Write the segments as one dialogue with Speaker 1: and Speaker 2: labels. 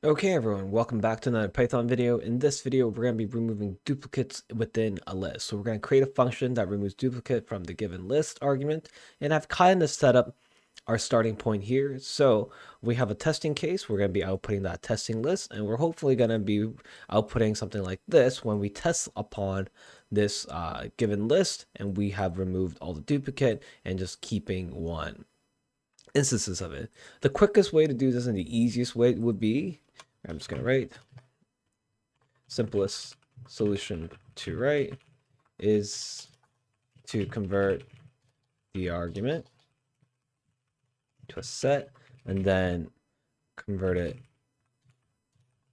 Speaker 1: Okay everyone, welcome back to another Python video. In this video, we're going to be removing duplicates within a list. So we're going to create a function that removes duplicate from the given list argument, and I've kind of set up our starting point here. So we have a testing case. We're going to be outputting that testing list, and we're hopefully going to be outputting something like this when we test upon this given list, and we have removed all the duplicate and just keeping one instances of it. The quickest way to do this and the easiest way would be, I'm just going to write simplest solution to write is to convert the argument to a set and then convert it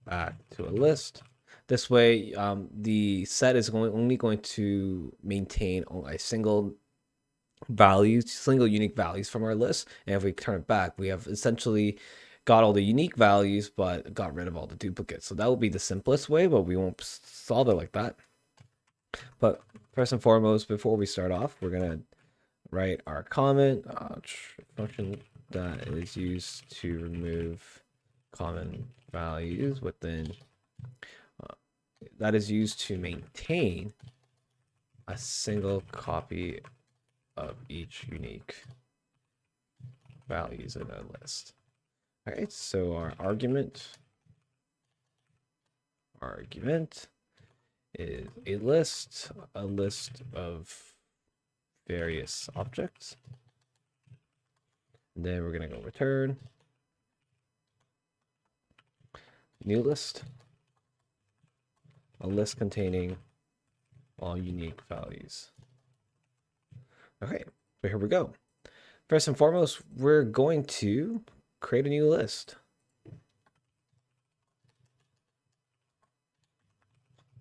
Speaker 1: back to a list. This way, the set is only going to maintain a single unique values from our list. And if we turn it back, we have essentially got all the unique values, but got rid of all the duplicates. So that would be the simplest way, but we won't solve it like that. But first and foremost, before we start off, we're going to write our comment, function that is used to remove common values within, that is used to maintain a single copy of each unique values in a list. All right, so our argument is a list of various objects. And then we're going to go return new list, a list containing all unique values. Okay, so here we go. First and foremost, we're going to create a new list.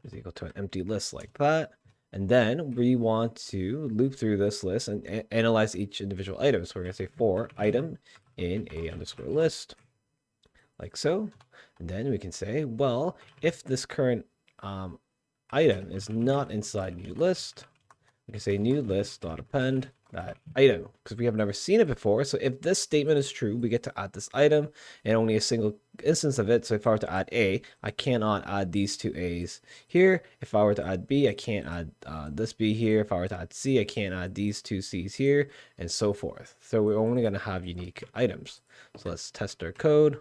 Speaker 1: Is equal to an empty list like that. And then we want to loop through this list and analyze each individual item. So we're going to say for item in a underscore list, like so. And then we can say, well, if this current item is not inside new list, we can say new list dot append that item, because we have never seen it before. So if this statement is true, we get to add this item and only a single instance of it. So if I were to add A, I cannot add these two A's here. If I were to add B, I can't add this B here. If I were to add C, I can't add these two C's here, and so forth. So we're only going to have unique items. So let's test our code.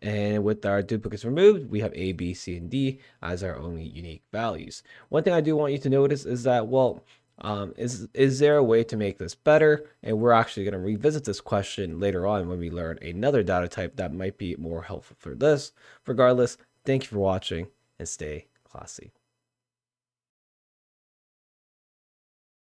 Speaker 1: And with our duplicates removed, we have A, B, C, and D as our only unique values. One thing I do want you to notice is that, well, is there a way to make this better? And we're actually going to revisit this question later on when we learn another data type that might be more helpful for this. Regardless, thank you for watching and stay classy.